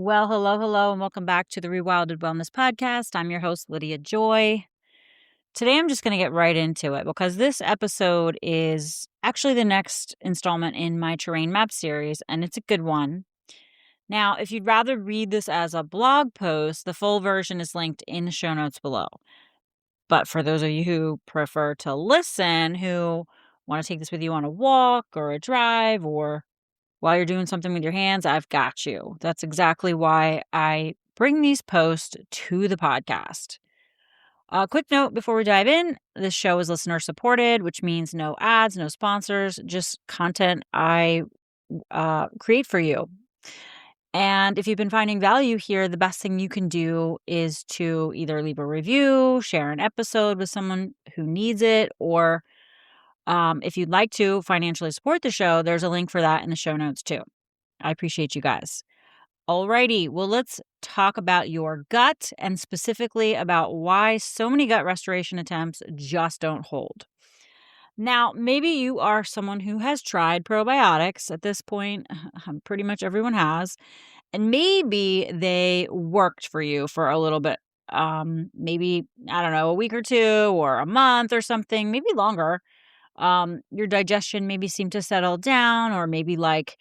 Well, hello, and welcome back to the Rewilded Wellness Podcast. I'm your host, Lydia Joy. Today, I'm just going to get right into it because this episode is actually the next installment in my terrain map series, and it's a good one. Now, if you'd rather read this as a blog post, the full version is linked in the show notes below. But for those of you who prefer to listen, who want to take this with you on a walk or a drive or while you're doing something with your hands, I've got you. That's exactly why I bring these posts to the podcast. A quick note before we dive in, this show is listener supported, which means no ads, no sponsors, just content I create for you. And if you've been finding value here, the best thing you can do is to either leave a review, share an episode with someone who needs it, or if you'd like to financially support the show, there's a link for that in the show notes too. I appreciate you guys. Alrighty, well, let's talk about your gut and specifically about why so many gut restoration attempts just don't hold. Now, maybe you are someone who has tried probiotics at this point. Pretty much everyone has. And maybe they worked for you for a little bit. Maybe, I don't know, a week or two or a month or something, maybe longer. Your digestion maybe seemed to settle down, or maybe like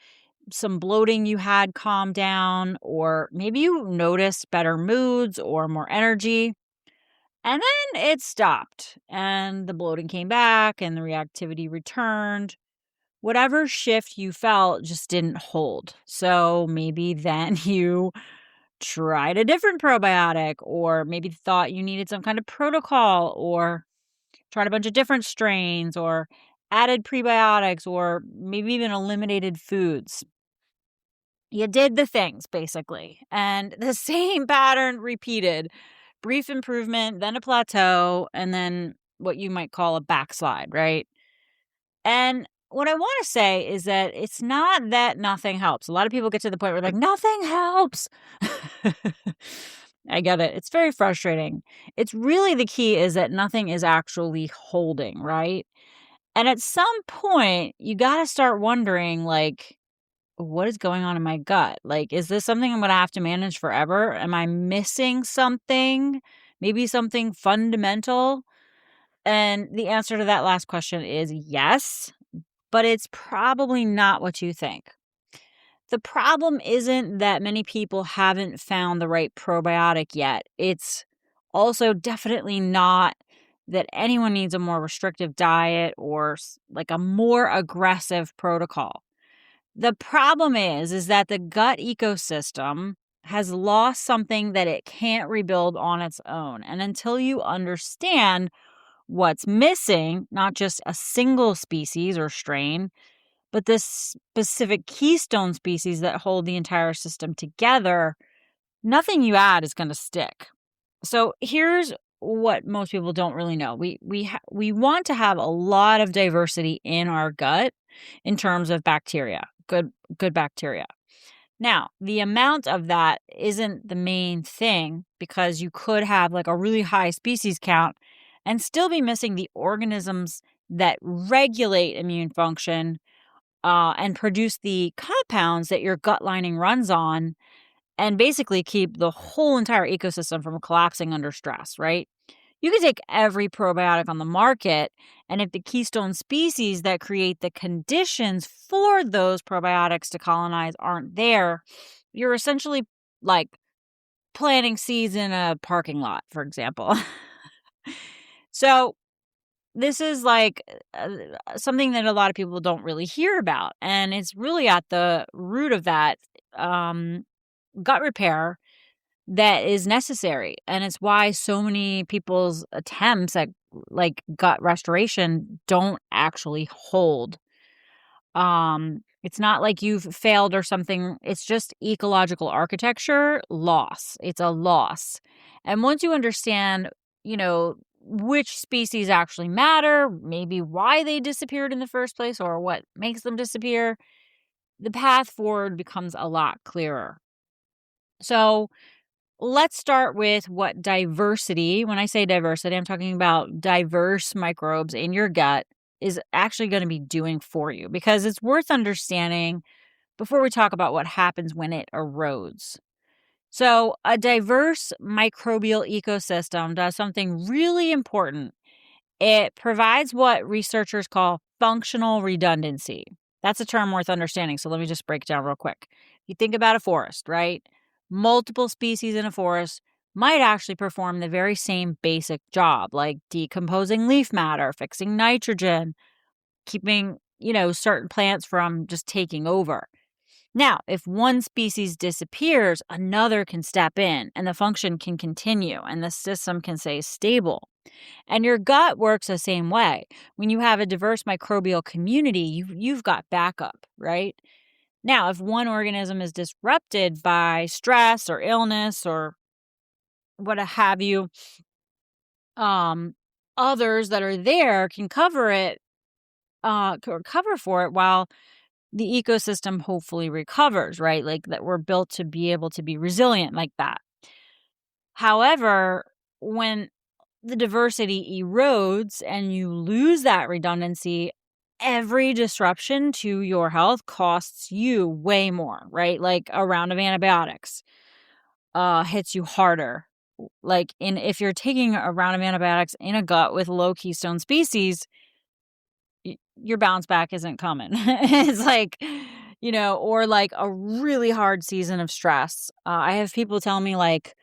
some bloating you had calmed down, or maybe you noticed better moods or more energy. And then it stopped and the bloating came back and the reactivity returned. Whatever shift you felt just didn't hold. So maybe then you tried a different probiotic, or maybe thought you needed some kind of protocol, or tried a bunch of different strains, or added prebiotics, or maybe even eliminated foods. You did the things, basically, and the same pattern repeated. Brief improvement, then a plateau, and then what you might call a backslide, right? And what I want to say is that it's not that nothing helps. A lot of people get to the point where they're like, nothing helps. I get it. It's very frustrating. It's really the key is that nothing is actually holding, right? And at some point, you got to start wondering, like, what is going on in my gut? Like, is this something I'm going to have to manage forever? Am I missing something? Maybe something fundamental? And the answer to that last question is yes, but it's probably not what you think. The problem isn't that many people haven't found the right probiotic yet. It's also definitely not that anyone needs a more restrictive diet or like a more aggressive protocol. The problem is that the gut ecosystem has lost something that it can't rebuild on its own. And until you understand what's missing, not just a single species or strain, but this specific keystone species that hold the entire system together, nothing you add is going to stick. So here's what most people don't really know. We want to have a lot of diversity in our gut in terms of bacteria, good bacteria. Now, the amount of that isn't the main thing, because you could have like a really high species count and still be missing the organisms that regulate immune function and produce the compounds that your gut lining runs on, and basically keep the whole entire ecosystem from collapsing under stress, right? You can take every probiotic on the market, and if the keystone species that create the conditions for those probiotics to colonize aren't there, you're essentially like planting seeds in a parking lot, for example. So this is like something that a lot of people don't really hear about, and it's really at the root of that gut repair that is necessary. And it's why so many people's attempts at like gut restoration don't actually hold. It's not like you've failed or something. It's just ecological architecture loss. It's a loss. And once you understand, which species actually matter, maybe why they disappeared in the first place or what makes them disappear, the path forward becomes a lot clearer. So let's start with what diversity, when I say diversity, I'm talking about diverse microbes in your gut, is actually going to be doing for you, because it's worth understanding before we talk about what happens when it erodes. So, a diverse microbial ecosystem does something really important. It provides what researchers call functional redundancy. That's a term worth understanding. So, let me just break it down real quick. You think about a forest, right? Multiple species in a forest might actually perform the very same basic job, like decomposing leaf matter, fixing nitrogen, keeping, certain plants from just taking over. Now, if one species disappears, another can step in and the function can continue and the system can stay stable. And your gut works the same way. When you have a diverse microbial community, you've got backup, right? Now, if one organism is disrupted by stress or illness or what have you, um, others that are there can cover it, or cover for it while the ecosystem hopefully recovers, right? Like that we're built to be able to be resilient like that. However, when the diversity erodes and you lose that redundancy, every disruption to your health costs you way more, right? Like a round of antibiotics hits you harder. Like if you're taking a round of antibiotics in a gut with low keystone species, your bounce back isn't coming. It's like, or like a really hard season of stress. I have people tell me like,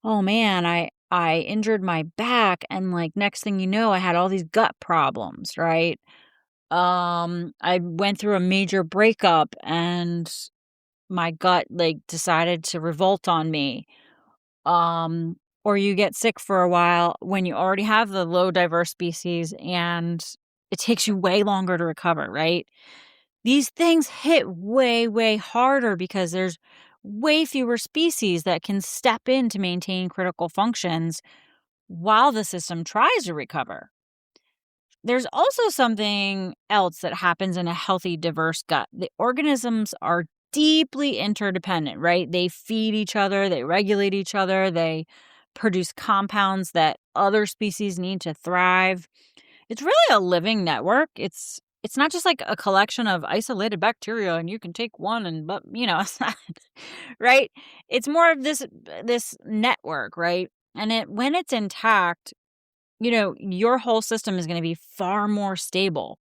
"Oh man, I injured my back and like next thing you know, I had all these gut problems, right? I went through a major breakup and my gut like decided to revolt on me." Or you get sick for a while when you already have the low diverse species and it takes you way longer to recover, right? These things hit way, way harder because there's way fewer species that can step in to maintain critical functions while the system tries to recover. There's also something else that happens in a healthy, diverse gut. The organisms are deeply interdependent, right? They feed each other, they regulate each other, they produce compounds that other species need to thrive. It's really a living network. It's not just like a collection of isolated bacteria and you can take one but it's not right? It's more of this network, right? And when it's intact, your whole system is going to be far more stable.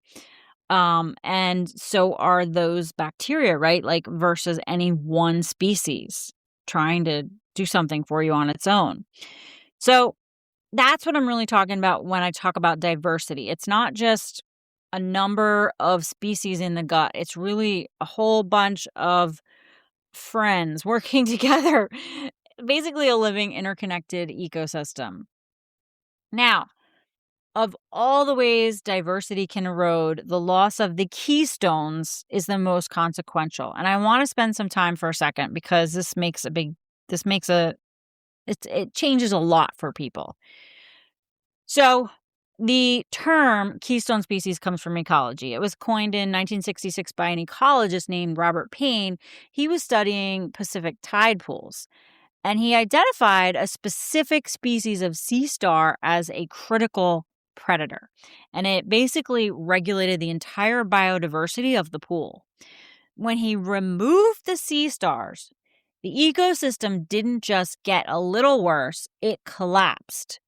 And so are those bacteria, right? Like versus any one species trying to do something for you on its own. So that's what I'm really talking about when I talk about diversity. It's not just a number of species in the gut. It's really a whole bunch of friends working together. Basically a living interconnected ecosystem. Now, of all the ways diversity can erode, the loss of the keystones is the most consequential. And I want to spend some time for a second because it changes a lot for people. So, the term keystone species comes from ecology. It was coined in 1966 by an ecologist named Robert Payne. He was studying Pacific tide pools. And he identified a specific species of sea star as a critical predator. And it basically regulated the entire biodiversity of the pool. When he removed the sea stars, the ecosystem didn't just get a little worse, it collapsed.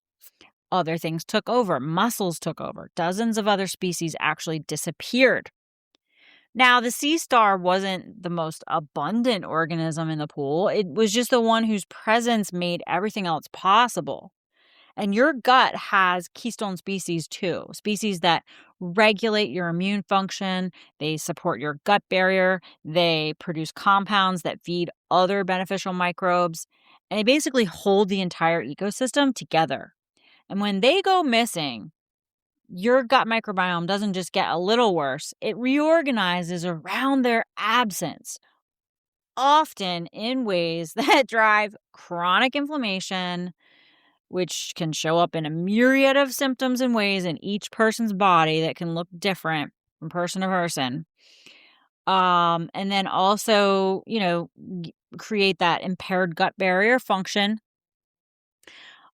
Other things took over, mussels took over, dozens of other species actually disappeared. Now, the sea star wasn't the most abundant organism in the pool. It was just the one whose presence made everything else possible. And your gut has keystone species too, species that regulate your immune function. They support your gut barrier. They produce compounds that feed other beneficial microbes. And they basically hold the entire ecosystem together. And when they go missing, your gut microbiome doesn't just get a little worse, it reorganizes around their absence, often in ways that drive chronic inflammation, which can show up in a myriad of symptoms and ways in each person's body that can look different from person to person. And then also, create that impaired gut barrier function,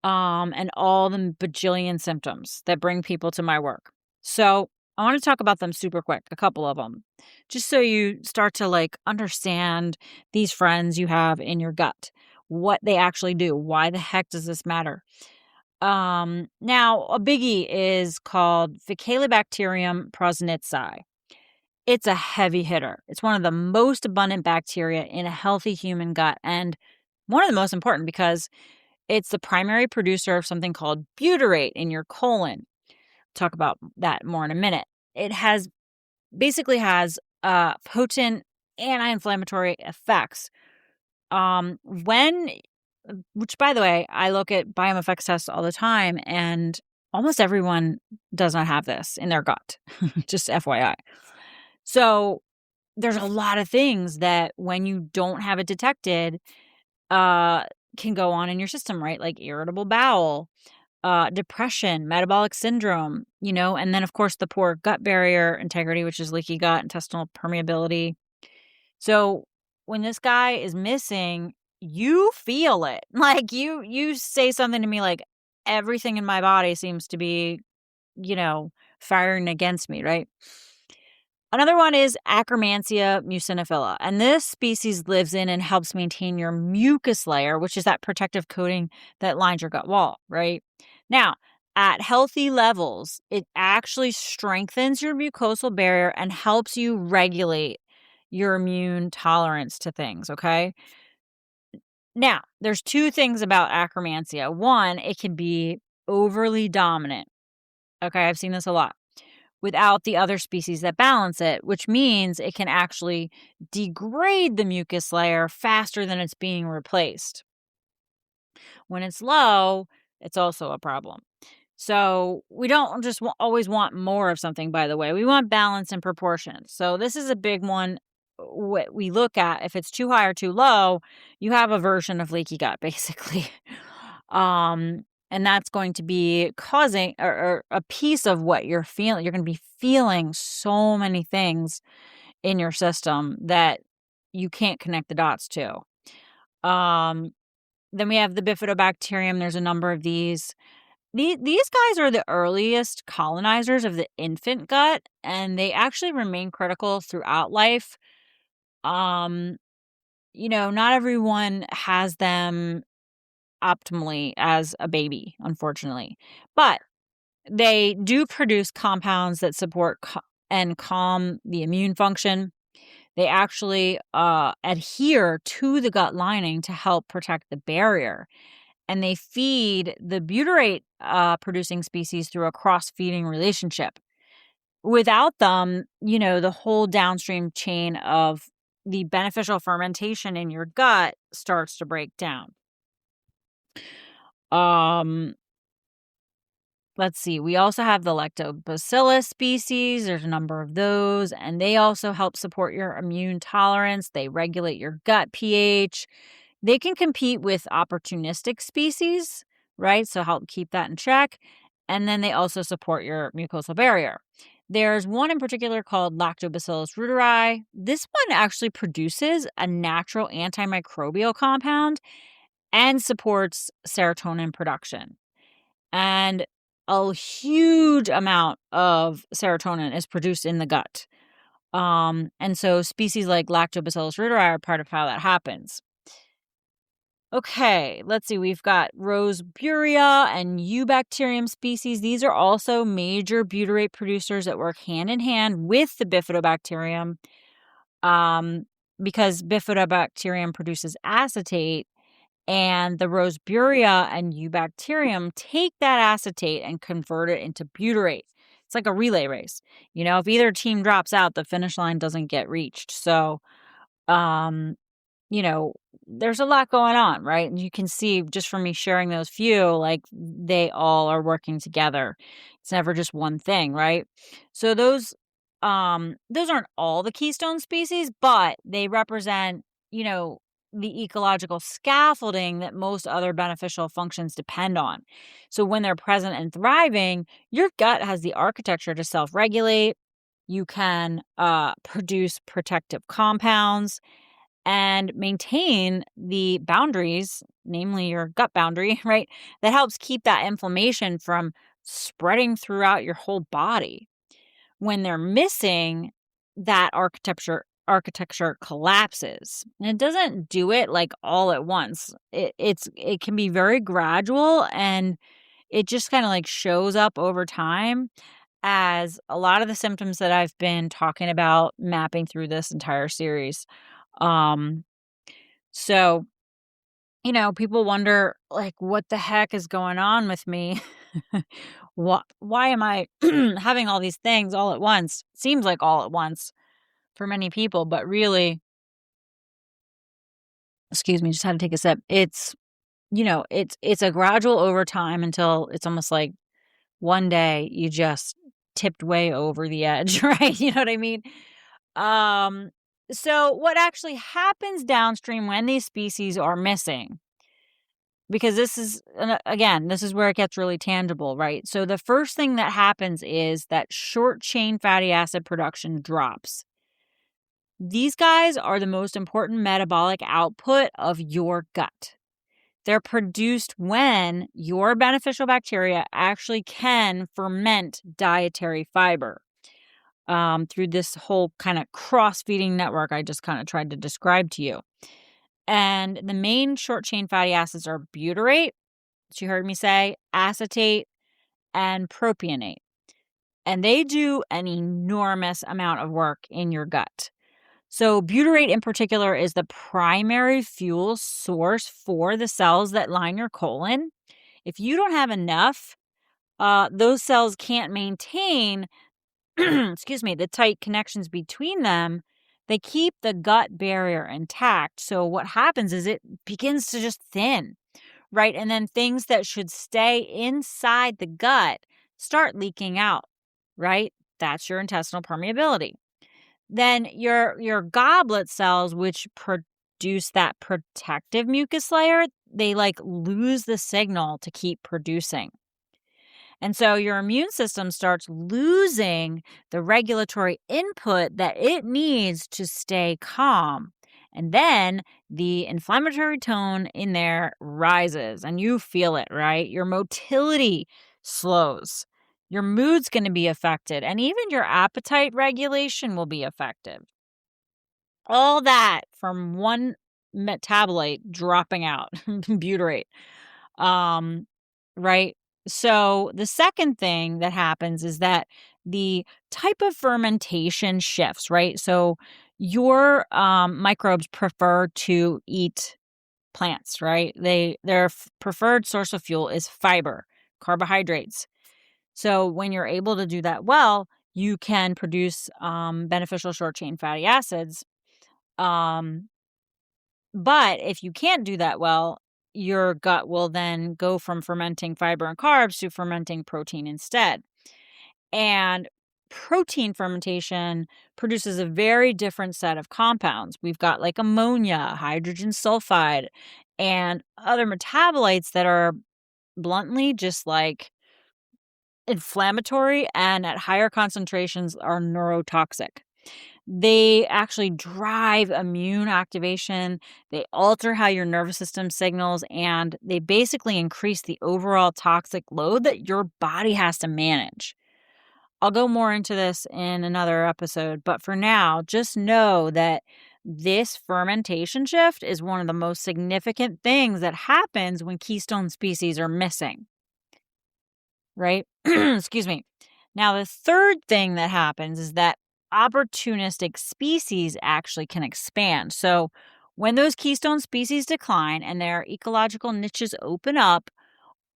and all the bajillion symptoms that bring people to my work. So I want to talk about them super quick, a couple of them, just so you start to like understand these friends you have in your gut. what they actually do. Why the heck does this matter? Now, a biggie is called Faecalibacterium prausnitzii. It's a heavy hitter. It's one of the most abundant bacteria in a healthy human gut, and one of the most important because it's the primary producer of something called butyrate in your colon. Talk about that more in a minute. It basically has potent anti-inflammatory effects. Which by the way, I look at biome effects tests all the time, and almost everyone does not have this in their gut. Just FYI. So there's a lot of things that when you don't have it detected, can go on in your system, right? Like irritable bowel, depression, metabolic syndrome, and then of course the poor gut barrier integrity, which is leaky gut, intestinal permeability. So when this guy is missing, you feel it. Like you say something to me like everything in my body seems to be, firing against me, right? Another one is Akkermansia muciniphila, and this species lives in and helps maintain your mucus layer, which is that protective coating that lines your gut wall, right? Now, at healthy levels, it actually strengthens your mucosal barrier and helps you regulate your immune tolerance to things, okay? Now, there's two things about Akkermansia. One, it can be overly dominant. Okay, I've seen this a lot without the other species that balance it, which means it can actually degrade the mucus layer faster than it's being replaced. When it's low, it's also a problem. So we don't just always want more of something, by the way. We want balance and proportion. So this is a big one. What we look at, if it's too high or too low, you have a version of leaky gut, basically. And that's going to be causing or a piece of what you're feeling. You're going to be feeling so many things in your system that you can't connect the dots to. Then we have the Bifidobacterium. There's a number of these. These guys are the earliest colonizers of the infant gut, and they actually remain critical throughout life. Not everyone has them optimally as a baby, unfortunately, but they do produce compounds that support and calm the immune function. They actually adhere to the gut lining to help protect the barrier. And they feed the butyrate producing species through a cross-feeding relationship. Without them, the whole downstream chain of the beneficial fermentation in your gut starts to break down. Let's see. We also have the Lactobacillus species. There's a number of those, and they also help support your immune tolerance. They regulate your gut pH. They can compete with opportunistic species, right? So help keep that in check. And then they also support your mucosal barrier. There's one in particular called Lactobacillus reuteri. This one actually produces a natural antimicrobial compound and supports serotonin production. And a huge amount of serotonin is produced in the gut. And so species like Lactobacillus reuteri are part of how that happens. Okay, let's see. We've got Roseburia and Eubacterium species. These are also major butyrate producers that work hand in hand with the Bifidobacterium, because Bifidobacterium produces acetate, and the Roseburia and Eubacterium take that acetate and convert it into butyrate. It's like a relay race. If either team drops out, the finish line doesn't get reached. So, there's a lot going on, right? And you can see just from me sharing those few, like they all are working together. It's never just one thing, right? So those aren't all the keystone species, but they represent, the ecological scaffolding that most other beneficial functions depend on. So when they're present and thriving, your gut has the architecture to self-regulate. You can produce protective compounds and maintain the boundaries, namely your gut boundary, right? That helps keep that inflammation from spreading throughout your whole body. When they're missing that architecture collapses. And it doesn't do it like all at once. It can be very gradual, and it just kind of like shows up over time as a lot of the symptoms that I've been talking about mapping through this entire series. Um so, people wonder like what the heck is going on with me? Why am I having all these things all at once? Seems like all at once for many people, but really, excuse me, just had to take a sip. It's a gradual over time until it's almost like one day you just tipped way over the edge, right? You know what I mean? Um, so what actually happens downstream when these species are missing? Because this is where it gets really tangible, right? So the first thing that happens is that short chain fatty acid production drops. These guys are the most important metabolic output of your gut. They're produced when your beneficial bacteria actually can ferment dietary fiber, through this whole kind of cross-feeding network I just kind of tried to describe to you. And the main short-chain fatty acids are butyrate, which you heard me say, acetate, and propionate. And they do an enormous amount of work in your gut. So butyrate in particular is the primary fuel source for the cells that line your colon. If you don't have enough, those cells can't maintain, excuse me, the tight connections between them. They keep the gut barrier intact. So what happens is it begins to just thin, right? And then things that should stay inside the gut start leaking out, right? That's your intestinal permeability. Then your goblet cells, which produce that protective mucus layer, they like lose the signal to keep producing. And so your immune system starts losing the regulatory input that it needs to stay calm. And then the inflammatory tone in there rises and you feel it, right? Your motility slows. Your mood's going to be affected, and even your appetite regulation will be affected. All that from one metabolite dropping out, butyrate. Um, right? So the second thing that happens is that the type of fermentation shifts, right? So your microbes prefer to eat plants, right? Their preferred source of fuel is fiber, carbohydrates. So when you're able to do that well, you can produce beneficial short chain fatty acids. Um, but if you can't do that well, your gut will then go from fermenting fiber and carbs to fermenting protein instead. And protein fermentation produces a very different set of compounds. We've got like ammonia, hydrogen sulfide, and other metabolites that are bluntly just like inflammatory and at higher concentrations are neurotoxic. They actually drive immune activation. They alter how your nervous system signals, and they basically increase the overall toxic load that your body has to manage. I'll go more into this in another episode, but for now, just know that this fermentation shift is one of the most significant things that happens when keystone species are missing, right? Excuse me. Now, the third thing that happens is that opportunistic species actually can expand. So, when those keystone species decline and their ecological niches open up,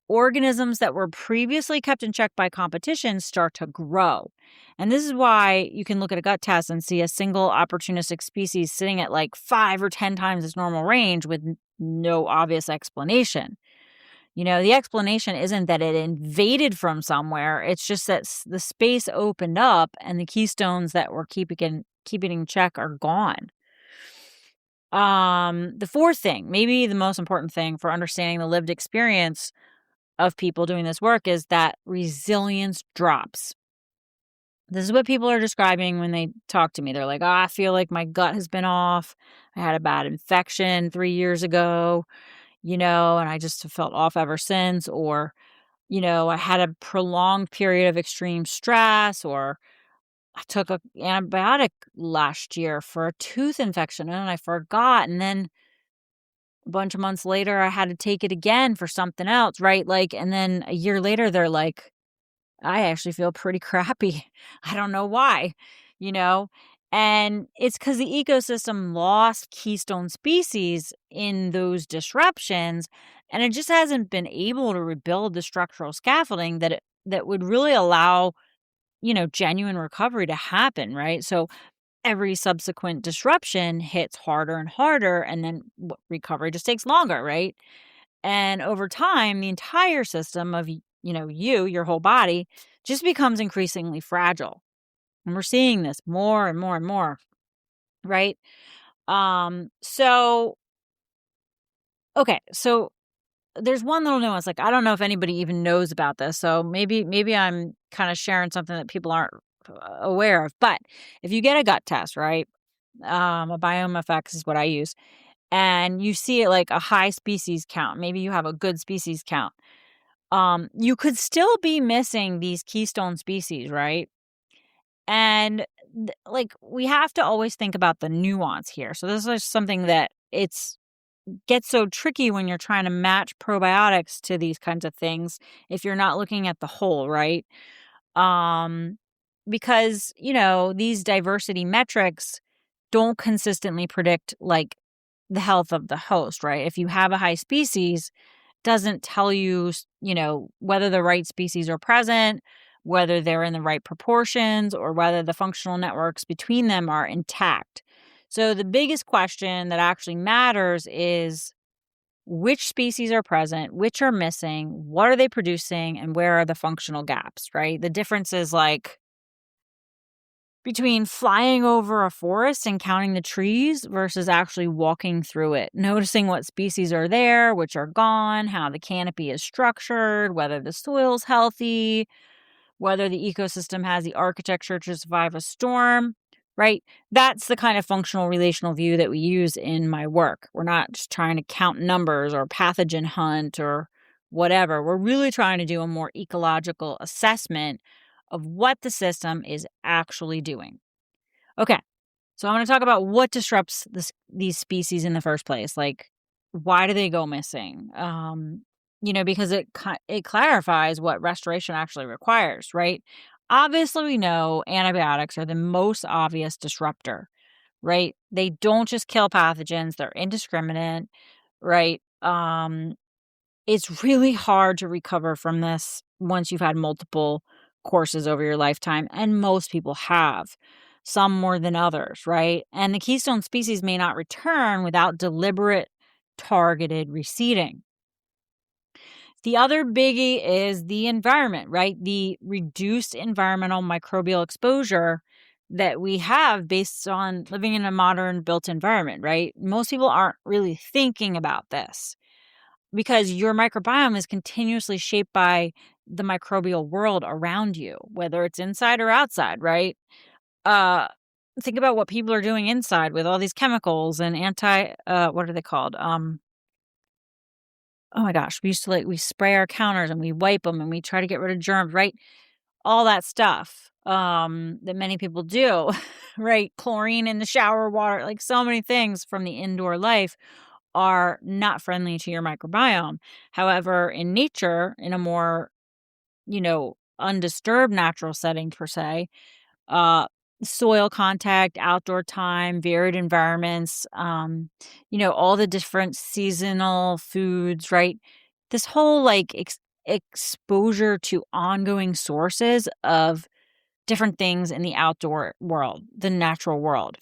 organisms that were previously kept in check by competition start to grow. And this is why you can look at a gut test and see a single opportunistic species sitting at like 5 or 10 times its normal range with no obvious explanation. The explanation isn't that it invaded from somewhere. It's just that the space opened up and the keystones that were keeping in check are gone. The fourth thing, maybe the most important thing for understanding the lived experience of people doing this work, is that resilience drops. This is what people are describing when they talk to me. They're like, I feel like my gut has been off. I had a bad infection 3 years ago, and I just have felt off ever since. Or, I had a prolonged period of extreme stress, or I took an antibiotic last year for a tooth infection and I forgot. And then a bunch of months later, I had to take it again for something else, right? Like, and then a year later, they're like, I actually feel pretty crappy. I don't know why, you know? And it's because the ecosystem lost keystone species in those disruptions, and it just hasn't been able to rebuild the structural scaffolding that would really allow, genuine recovery to happen, right? So every subsequent disruption hits harder and harder, and then recovery just takes longer, right? And over time, the entire system of, your whole body just becomes increasingly fragile. And we're seeing this more and more and more, right? So, okay. So there's one little nuance. Like, I don't know if anybody even knows about this. So maybe I'm kind of sharing something that people aren't aware of. But if you get a gut test, right? A Biome FX is what I use. And you see it like a high species count. Maybe you have a good species count. You could still be missing these keystone species, right? And like we have to always think about the nuance here. So this is something that it's gets so tricky when you're trying to match probiotics to these kinds of things if you're not looking at the whole, right? Um because, these diversity metrics don't consistently predict like the health of the host, right? If you have a high species, doesn't tell you, whether the right species are present, whether they're in the right proportions, or whether the functional networks between them are intact. So the biggest question that actually matters is which species are present, which are missing, what are they producing, and where are the functional gaps, right? The difference is like between flying over a forest and counting the trees versus actually walking through it, noticing what species are there, which are gone, how the canopy is structured, whether the soil's healthy, whether the ecosystem has the architecture to survive a storm, right? That's the kind of functional relational view that we use in my work. We're not just trying to count numbers or pathogen hunt or whatever. We're really trying to do a more ecological assessment of what the system is actually doing. Okay, so I'm going to talk about what disrupts these species in the first place. Like, why do they go missing? Because it clarifies what restoration actually requires, right? Obviously, we know antibiotics are the most obvious disruptor, right? They don't just kill pathogens; they're indiscriminate, right? It's really hard to recover from this once you've had multiple courses over your lifetime, and most people have, some more than others, right? And the keystone species may not return without deliberate, targeted reseeding. The other biggie is the environment, right? The reduced environmental microbial exposure that we have based on living in a modern built environment, right? Most people aren't really thinking about this, because your microbiome is continuously shaped by the microbial world around you, whether it's inside or outside, right? Uh, think about what people are doing inside with all these chemicals and what are they called? Oh my gosh, we used to we spray our counters and we wipe them and we try to get rid of germs, right? All that stuff that many people do, right? Chlorine in the shower water, like so many things from the indoor life are not friendly to your microbiome. However, in nature, in a more, undisturbed natural setting per se, uh, soil contact, outdoor time, varied environments, all the different seasonal foods, right? This whole like exposure to ongoing sources of different things in the outdoor world, the natural world.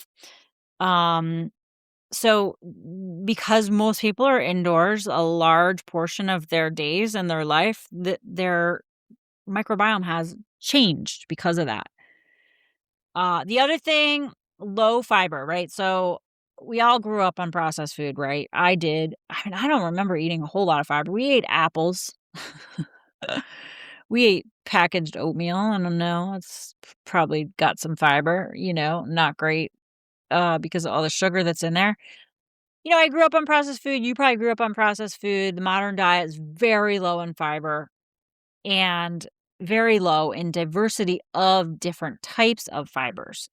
So because most people are indoors a large portion of their days and their life, their microbiome has changed because of that. The other thing, low fiber, right? So we all grew up on processed food, right? I did. I mean, I don't remember eating a whole lot of fiber. We ate apples. We ate packaged oatmeal. I don't know. It's probably got some fiber, not great because of all the sugar that's in there. I grew up on processed food. You probably grew up on processed food. The modern diet is very low in fiber. And very low in diversity of different types of fibers.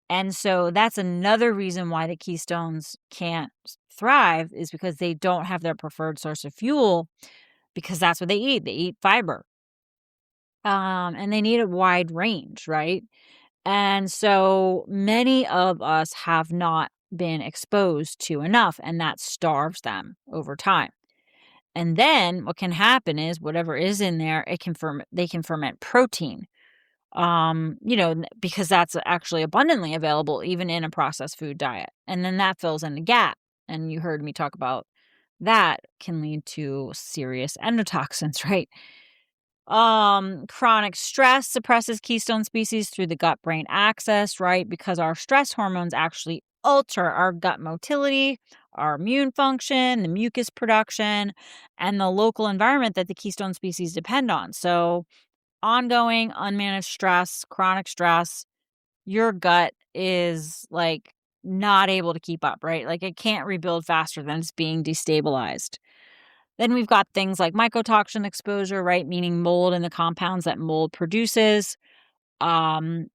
And so that's another reason why the keystones can't thrive, is because they don't have their preferred source of fuel, because that's what they eat. They eat fiber. And they need a wide range, right? And so many of us have not been exposed to enough, and that starves them over time. And then what can happen is whatever is in there, they can ferment protein. Because that's actually abundantly available even in a processed food diet. And then that fills in the gap. And you heard me talk about that can lead to serious endotoxins, right? Chronic stress suppresses keystone species through the gut brain axis, right? Because our stress hormones actually alter our gut motility, our immune function, the mucus production, and the local environment that the keystone species depend on. So, ongoing unmanaged stress, chronic stress, your gut is like not able to keep up, right? Like it can't rebuild faster than it's being destabilized. Then we've got things like mycotoxin exposure, right? Meaning mold and the compounds that mold produces. Um,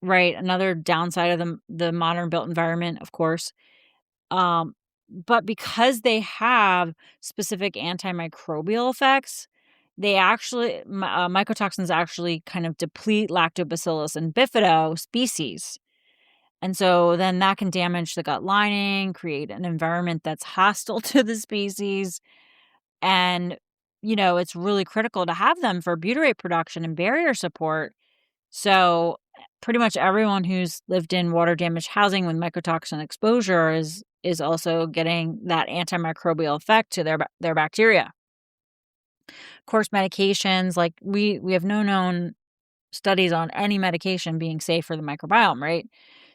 right. Another downside of the modern built environment, of course. Um, but because they have specific antimicrobial effects, mycotoxins actually kind of deplete Lactobacillus and Bifido species. And so then that can damage the gut lining, create an environment that's hostile to the species. And, it's really critical to have them for butyrate production and barrier support. So pretty much everyone who's lived in water damaged housing with mycotoxin exposure is also getting that antimicrobial effect to their bacteria. Of course, medications, like we have no known studies on any medication being safe for the microbiome, right?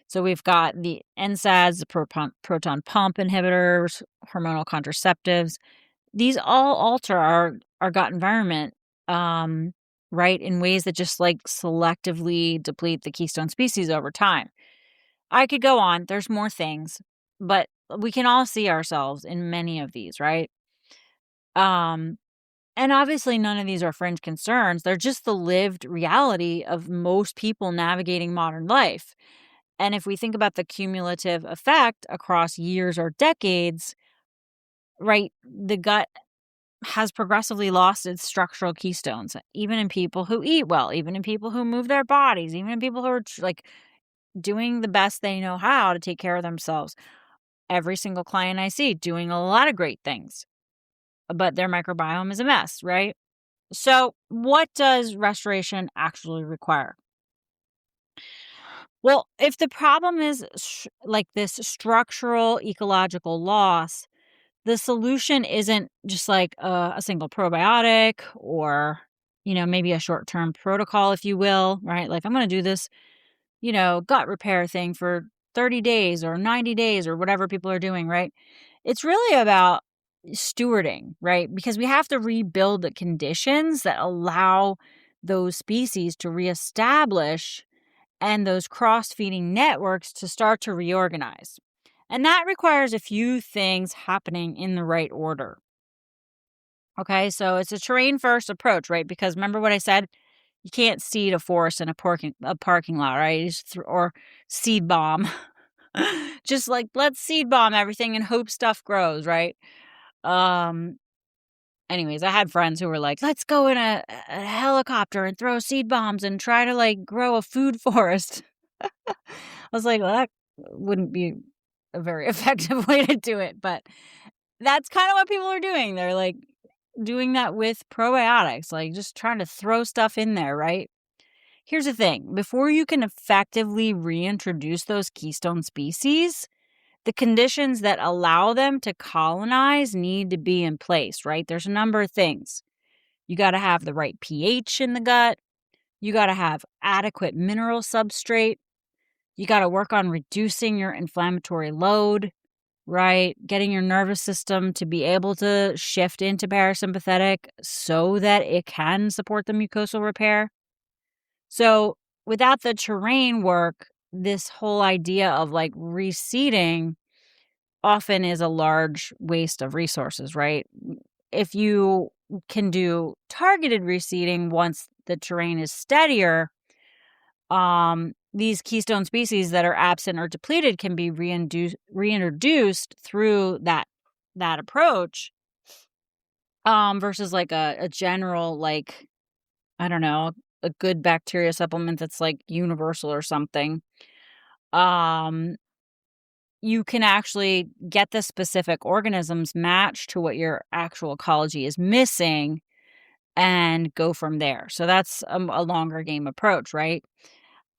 So we've got the NSAIDs, the proton pump inhibitors, hormonal contraceptives. These all alter our gut environment, right, in ways that just like selectively deplete the keystone species over time. I could go on. There's more things, but we can all see ourselves in many of these, right? Um, and obviously, none of these are fringe concerns. They're just the lived reality of most people navigating modern life. And if we think about the cumulative effect across years or decades, right, the gut has progressively lost its structural keystones, even in people who eat well, even in people who move their bodies, even in people who are like doing the best they know how to take care of themselves. Every single client I see doing a lot of great things, but their microbiome is a mess, right? So, what does restoration actually require? Well, if the problem is like this structural ecological loss, the solution isn't just like a single probiotic or, maybe a short term protocol, if you will, right? Like, I'm going to do this, gut repair thing for 30 days or 90 days or whatever people are doing, right? It's really about stewarding, right? Because we have to rebuild the conditions that allow those species to reestablish and those cross feeding networks to start to reorganize. And that requires a few things happening in the right order. Okay, so it's a terrain first approach, right? Because remember what I said? You can't seed a forest in a parking lot, right? Or seed bomb. Just like let's seed bomb everything and hope stuff grows, right? Um. Anyways, I had friends who were like, "Let's go in a helicopter and throw seed bombs and try to like grow a food forest." I was like, "Well, that wouldn't be a very effective way to do it," but that's kind of what people are doing. They're like doing that with probiotics, like just trying to throw stuff in there, right? Here's the thing. Before you can effectively reintroduce those keystone species, the conditions that allow them to colonize need to be in place, right? There's a number of things. You got to have the right pH in the gut. You got to have adequate mineral substrate. You got to work on reducing your inflammatory load, right? Getting your nervous system to be able to shift into parasympathetic so that it can support the mucosal repair. So, without the terrain work, this whole idea of like reseeding often is a large waste of resources, right? If you can do targeted reseeding once the terrain is steadier. These keystone species that are absent or depleted can be reintroduced through that approach, versus like a general, like, I don't know, a good bacteria supplement that's like universal or something. Um, you can actually get the specific organisms matched to what your actual ecology is missing and go from there. So that's a longer game approach, right?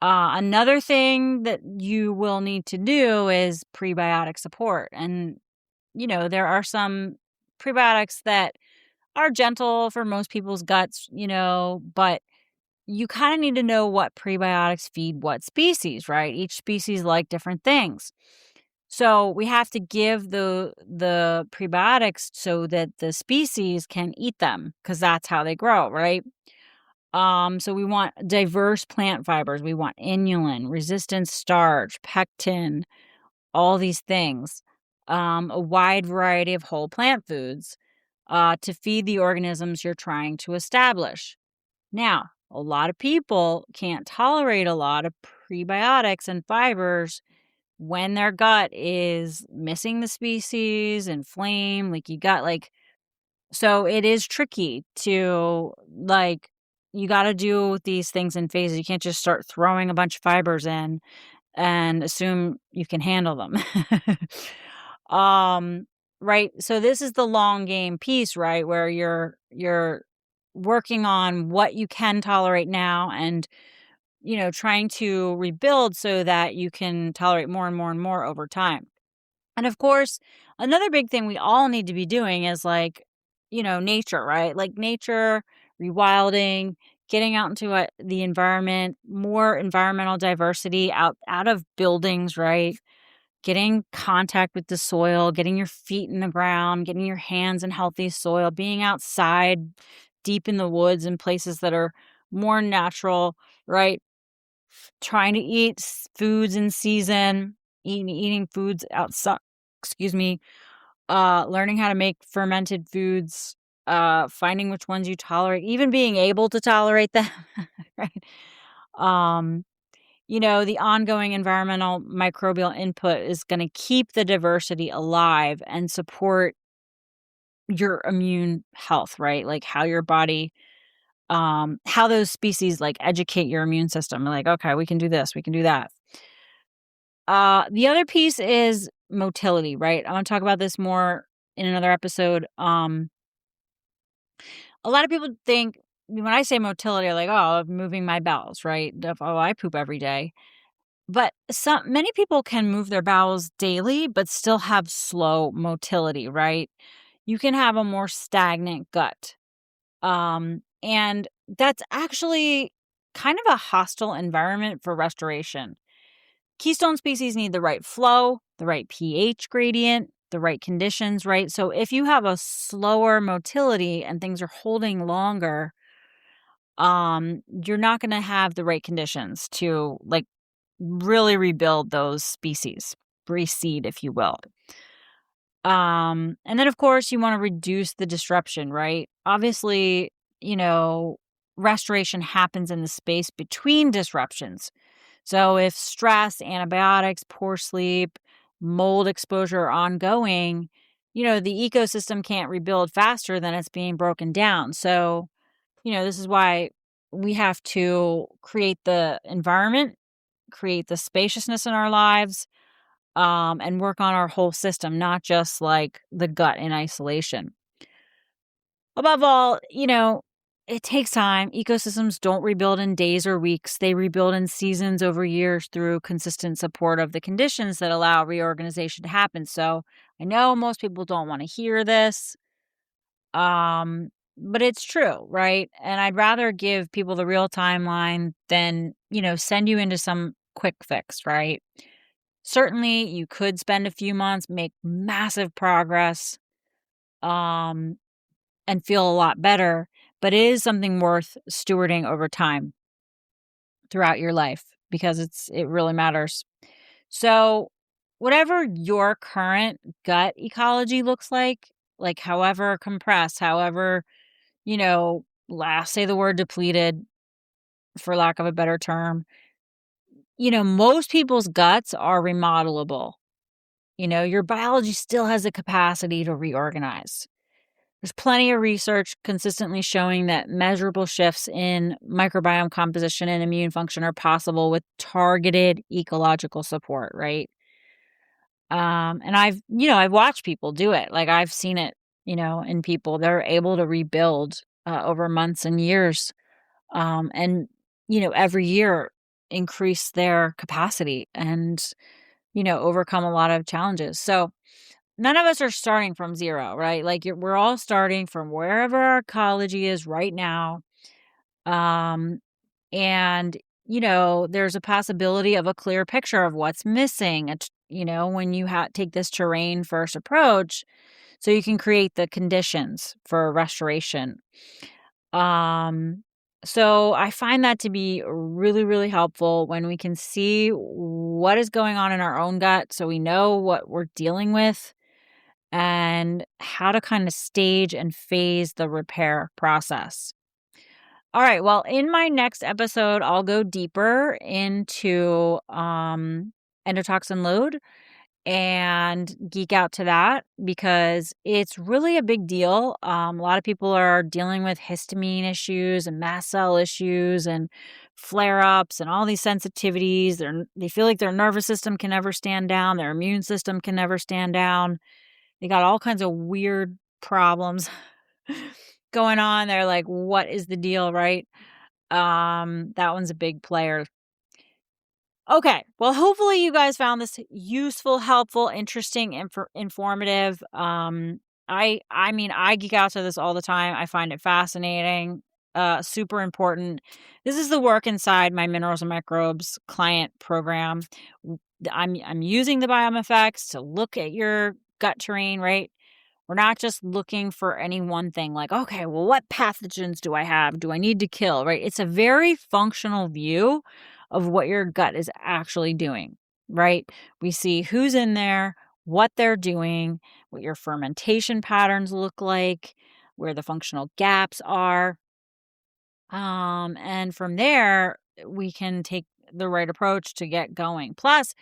Another thing that you will need to do is prebiotic support. And, there are some prebiotics that are gentle for most people's guts, but you kind of need to know what prebiotics feed what species, right? Each species like different things. So we have to give the prebiotics so that the species can eat them, because that's how they grow, right? So we want diverse plant fibers. We want inulin, resistant starch, pectin, all these things. A wide variety of whole plant foods to feed the organisms you're trying to establish. Now, a lot of people can't tolerate a lot of prebiotics and fibers when their gut is missing the species, inflamed, leaky gut, like, so it is tricky to, like, you gotta do these things in phases. You can't just start throwing a bunch of fibers in and assume you can handle them. Um, right? So this is the long game piece, right? Where you're working on what you can tolerate now and, trying to rebuild so that you can tolerate more and more and more over time. And of course, another big thing we all need to be doing is like, nature, right? Like nature, rewilding, getting out into the environment, more environmental diversity out of buildings, right? Getting contact with the soil, getting your feet in the ground, getting your hands in healthy soil, being outside deep in the woods and places that are more natural, right? Trying to eat foods in season, eating foods outside, excuse me, learning how to make fermented foods, finding which ones you tolerate, even being able to tolerate them, right? Um, the ongoing environmental microbial input is going to keep the diversity alive and support your immune health, right? Like how your body, how those species like educate your immune system. Like, okay, we can do this, we can do that. The other piece is motility, right? I want to talk about this more in another episode. A lot of people think when I say motility, they're like, oh, I'm moving my bowels, right? Oh, I poop every day. But many people can move their bowels daily, but still have slow motility, right? You can have a more stagnant gut. And that's actually kind of a hostile environment for restoration. Keystone species need the right flow, the right pH gradient, the right conditions, right? So if you have a slower motility and things are holding longer, you're not going to have the right conditions to like really rebuild those species, reseed, if you will. And then of course you want to reduce the disruption, right? Obviously, restoration happens in the space between disruptions. So if stress, antibiotics, poor sleep, mold exposure are ongoing, the ecosystem can't rebuild faster than it's being broken down. So, this is why we have to create the environment, create the spaciousness in our lives, and work on our whole system, not just like the gut in isolation. Above all, it takes time. Ecosystems don't rebuild in days or weeks. They rebuild in seasons over years through consistent support of the conditions that allow reorganization to happen. So I know most people don't want to hear this, but it's true, right? And I'd rather give people the real timeline than, send you into some quick fix, right? Certainly, you could spend a few months, make massive progress, um, and feel a lot better, but it is something worth stewarding over time throughout your life because it really matters. So, whatever your current gut ecology looks like however compressed, however say the word depleted, for lack of a better term, most people's guts are remodelable. Your biology still has the capacity to reorganize. There's plenty of research consistently showing that measurable shifts in microbiome composition and immune function are possible with targeted ecological support, right? And I've watched people do it. Like I've seen it, in people. They're able to rebuild over months and years, and every year increase their capacity and overcome a lot of challenges. So none of us are starting from zero, right? Like we're all starting from wherever our ecology is right now. Um, and, there's a possibility of a clear picture of what's missing, when you take this terrain first approach, so you can create the conditions for restoration. Um, so I find that to be really, really helpful when we can see what is going on in our own gut so we know what we're dealing with and how to kind of stage and phase the repair process. All right. Well, in my next episode, I'll go deeper into endotoxin load and geek out to that because it's really a big deal. A lot of people are dealing with histamine issues and mast cell issues and flare ups and all these sensitivities. They feel like their nervous system can never stand down, their immune system can never stand down. They got all kinds of weird problems going on. They're like, what is the deal, right? That one's a big player. Okay. Well, hopefully you guys found this useful, helpful, interesting, informative. I geek out to this all the time. I find it fascinating, super important. This is the work inside my Minerals and Microbes client program. I'm using the Biome Effects to look at your gut terrain, right? We're not just looking for any one thing like, okay, well, what pathogens do I have? Do I need to kill, right? It's a very functional view of what your gut is actually doing, right? We see who's in there, what they're doing, what your fermentation patterns look like, where the functional gaps are. And from there, we can take the right approach to get going. Plus,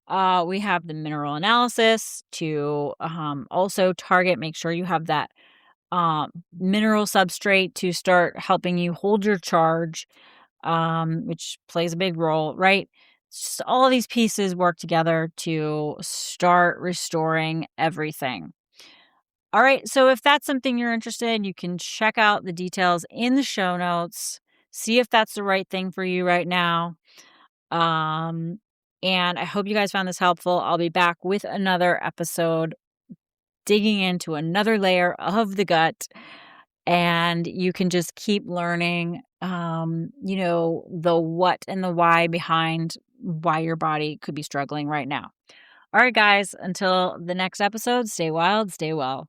we have the mineral analysis to also make sure you have that mineral substrate to start helping you hold your charge, which plays a big role, right? So all of these pieces work together to start restoring everything. All right. So if that's something you're interested in, you can check out the details in the show notes, see if that's the right thing for you right now. Um, and I hope you guys found this helpful. I'll be back with another episode digging into another layer of the gut, and you can just keep learning, the what and the why behind why your body could be struggling right now. All right, guys, until the next episode, stay wild, stay well.